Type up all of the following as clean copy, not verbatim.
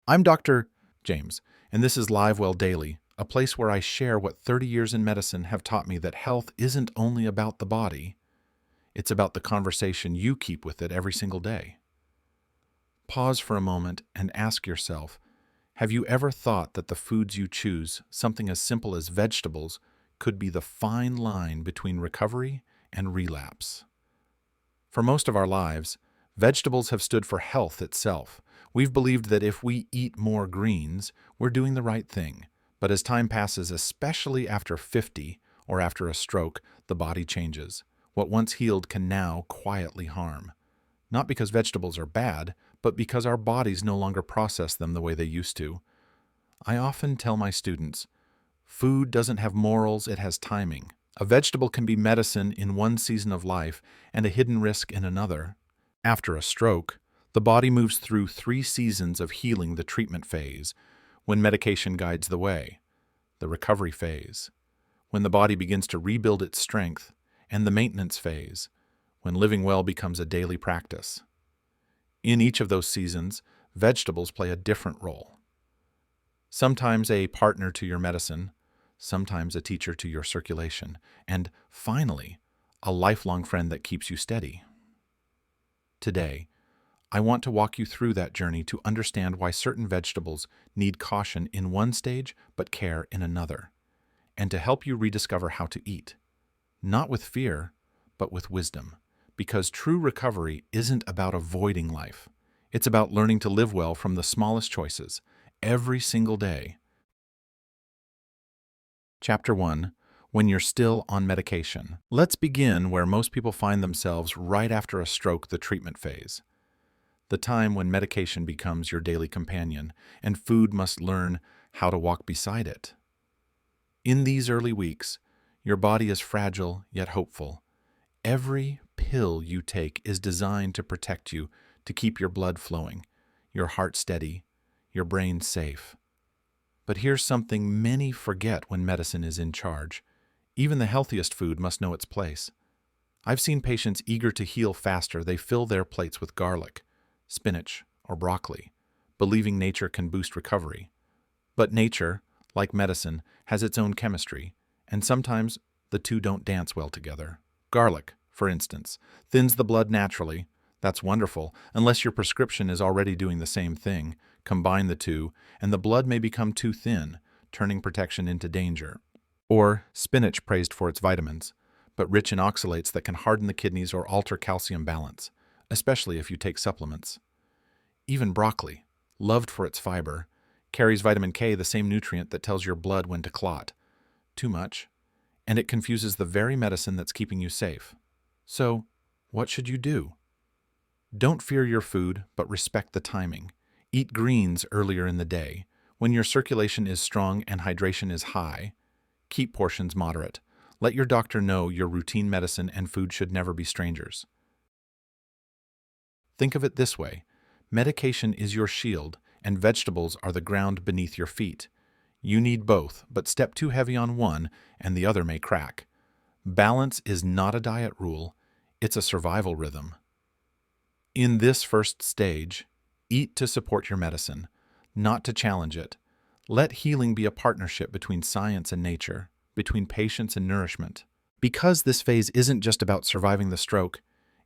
I'm Dr. James, and this is LiveWell Daily, a place where I share what 30 years in medicine have taught me that health isn't only about the body, it's about the conversation you keep with it every single day. Pause for a moment and ask yourself, have you ever thought that the foods you choose, something as simple as vegetables, could be the fine line between recovery and relapse? For most of our lives, vegetables have stood for health itself. We've believed that if we eat more greens, we're doing the right thing. But as time passes, especially after 50 or after a stroke, the body changes. What once healed can now quietly harm. Not because vegetables are bad, but because our bodies no longer process them the way they used to. I often tell my students, food doesn't have morals, it has timing. A vegetable can be medicine in one season of life and a hidden risk in another. After a stroke, the body moves through 3 seasons of healing: the treatment phase, when medication guides the way; the recovery phase, when the body begins to rebuild its strength; and the maintenance phase, when living well becomes a daily practice. In each of those seasons, vegetables play a different role. Sometimes a partner to your medicine, sometimes a teacher to your circulation, and finally, a lifelong friend that keeps you steady. Today, I want to walk you through that journey to understand why certain vegetables need caution in one stage but care in another, and to help you rediscover how to eat, not with fear, but with wisdom, because true recovery isn't about avoiding life. It's about learning to live well from the smallest choices, every single day. Chapter 1. When you're still on medication. Let's begin where most people find themselves: right after a stroke, the treatment phase. The time when medication becomes your daily companion, and food must learn how to walk beside it. In these early weeks, your body is fragile yet hopeful. Every pill you take is designed to protect you, to keep your blood flowing, your heart steady, your brain safe. But here's something many forget when medicine is in charge. Even the healthiest food must know its place. I've seen patients eager to heal faster. They fill their plates with garlic, spinach, or broccoli, believing nature can boost recovery. But nature, like medicine, has its own chemistry, and sometimes the two don't dance well together. Garlic, for instance, thins the blood naturally. That's wonderful, unless your prescription is already doing the same thing. Combine the two, and the blood may become too thin, turning protection into danger. Or spinach, praised for its vitamins, but rich in oxalates that can harden the kidneys or alter calcium balance, especially if you take supplements. Even broccoli, loved for its fiber, carries vitamin K, the same nutrient that tells your blood when to clot. Too much, and it confuses the very medicine that's keeping you safe. So, what should you do? Don't fear your food, but respect the timing. Eat greens earlier in the day, when your circulation is strong and hydration is high. Keep portions moderate. Let your doctor know your routine medicine and food should never be strangers. Think of it this way: medication is your shield, and vegetables are the ground beneath your feet. You need both, but step too heavy on one, and the other may crack. Balance is not a diet rule, it's a survival rhythm. In this first stage, eat to support your medicine, not to challenge it. Let healing be a partnership between science and nature, between patience and nourishment. Because this phase isn't just about surviving the stroke,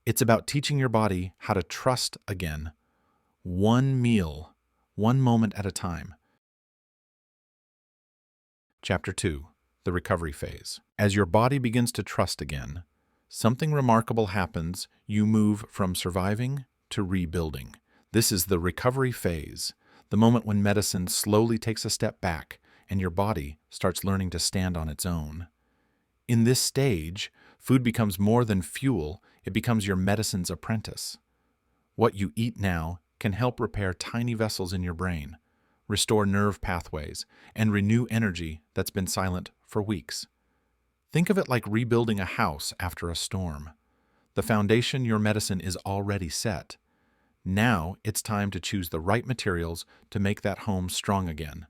it's about teaching your body how to trust again. One meal, one moment at a time. Chapter 2. The recovery phase. As your body begins to trust again, something remarkable happens. You move from surviving to rebuilding. This is the recovery phase, the moment when medicine slowly takes a step back and your body starts learning to stand on its own. In this stage, food becomes more than fuel, it becomes your medicine's apprentice. What you eat now can help repair tiny vessels in your brain, restore nerve pathways, and renew energy that's been silent for weeks. Think of it like rebuilding a house after a storm. The foundation, your medicine, is already set. Now it's time to choose the right materials to make that home strong again,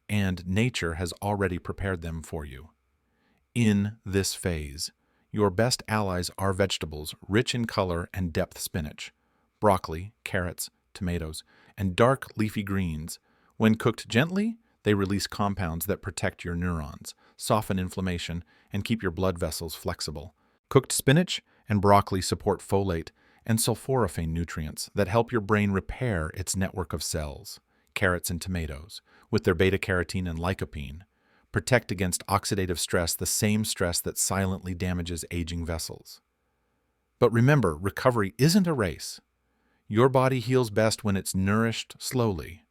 and nature has already prepared them for you. In this phase, your best allies are vegetables rich in color and depth: spinach, broccoli, carrots, tomatoes, and dark leafy greens. When cooked gently, they release compounds that protect your neurons, soften inflammation, and keep your blood vessels flexible. Cooked spinach and broccoli support folate and sulforaphane nutrients that help your brain repair its network of cells. Carrots and tomatoes, with their beta-carotene and lycopene, protect against oxidative stress, the same stress that silently damages aging vessels. But remember, recovery isn't a race. Your body heals best when it's nourished slowly,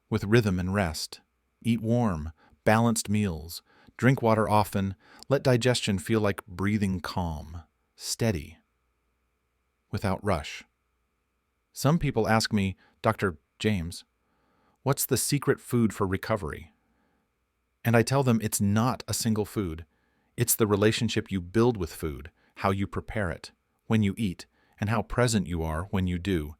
with rhythm and rest. Eat warm, balanced meals. Drink water often. Let digestion feel like breathing calm, steady, without rush. Some people ask me, Dr. James, what's the secret food for recovery? And I tell them it's not a single food. It's the relationship you build with food, how you prepare it, when you eat, and how present you are when you do.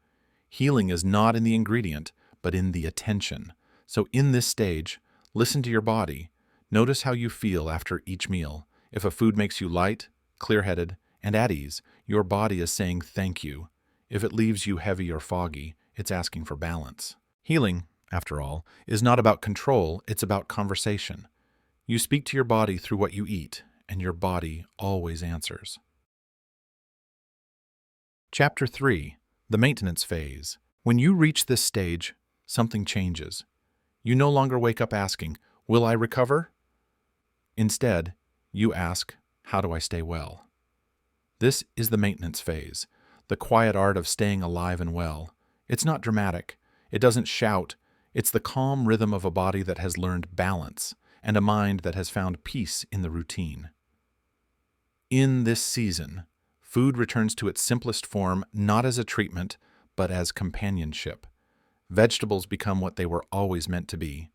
Healing is not in the ingredient, but in the attention. So in this stage, listen to your body. Notice how you feel after each meal. If a food makes you light, clear-headed, and at ease, your body is saying thank you. If it leaves you heavy or foggy, it's asking for balance. Healing, after all, is not about control, it's about conversation. You speak to your body through what you eat, and your body always answers. Chapter 3. The Maintenance Phase. When you reach this stage, something changes. You no longer wake up asking, will I recover? Instead, you ask, how do I stay well? This is the maintenance phase, the quiet art of staying alive and well. It's not dramatic. It doesn't shout. It's the calm rhythm of a body that has learned balance and a mind that has found peace in the routine. In this season, food returns to its simplest form, not as a treatment, but as companionship. Vegetables become what they were always meant to be: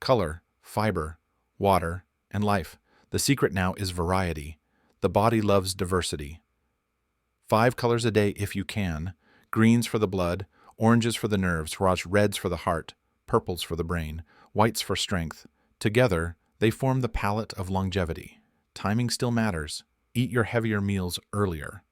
color, fiber, water, and life. The secret now is variety. The body loves diversity. 5 colors a day if you can: greens for the blood, oranges for the nerves, reds for the heart, purples for the brain, whites for strength. Together, they form the palette of longevity. Timing still matters. Eat your heavier meals earlier.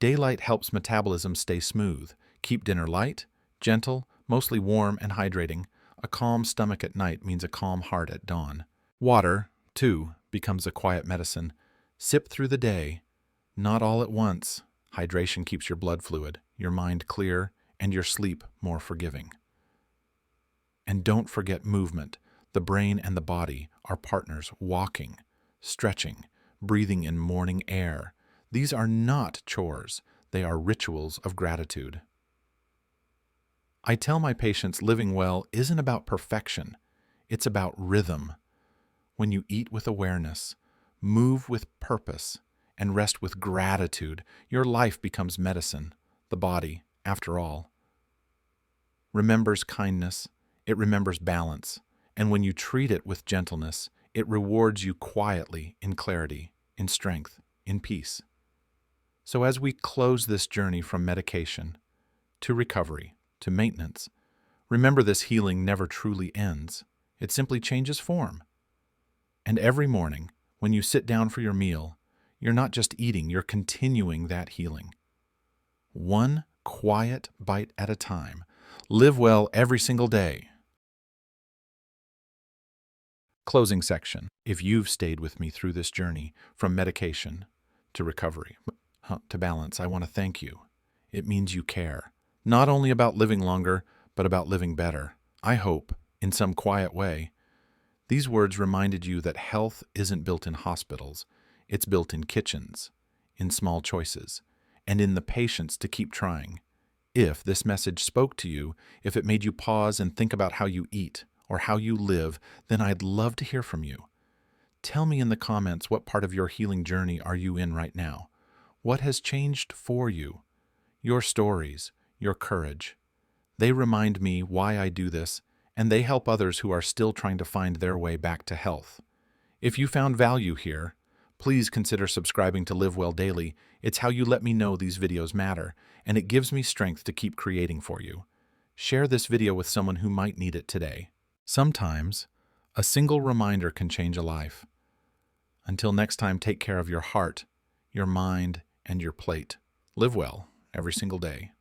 Daylight helps metabolism stay smooth. Keep dinner light, gentle, mostly warm and hydrating. A calm stomach at night means a calm heart at dawn. Water, too, becomes a quiet medicine. Sip through the day, not all at once. Hydration keeps your blood fluid, your mind clear, and your sleep more forgiving. And don't forget movement. The brain and the body are partners, walking, stretching, breathing in morning air. These are not chores. They are rituals of gratitude. I tell my patients living well isn't about perfection. It's about rhythm. When you eat with awareness, move with purpose, and rest with gratitude, your life becomes medicine. The body, after all, remembers kindness, it remembers balance, and when you treat it with gentleness, it rewards you quietly in clarity, in strength, in peace. So as we close this journey from medication to recovery to maintenance, remember this healing never truly ends. It simply changes form. And every morning, when you sit down for your meal, you're not just eating, you're continuing that healing. One quiet bite at a time. Live well every single day. Closing section. If you've stayed with me through this journey from medication to recovery to balance, I want to thank you. It means you care, not only about living longer, but about living better. I hope, in some quiet way, these words reminded you that health isn't built in hospitals. It's built in kitchens, in small choices, and in the patience to keep trying. If this message spoke to you, if it made you pause and think about how you eat or how you live, then I'd love to hear from you. Tell me in the comments, what part of your healing journey are you in right now? What has changed for you? Your stories, your courage. They remind me why I do this, and they help others who are still trying to find their way back to health. If you found value here, please consider subscribing to LiveWell Daily. It's how you let me know these videos matter, and it gives me strength to keep creating for you. Share this video with someone who might need it today. Sometimes, a single reminder can change a life. Until next time, take care of your heart, your mind, and your plate. Live well every single day.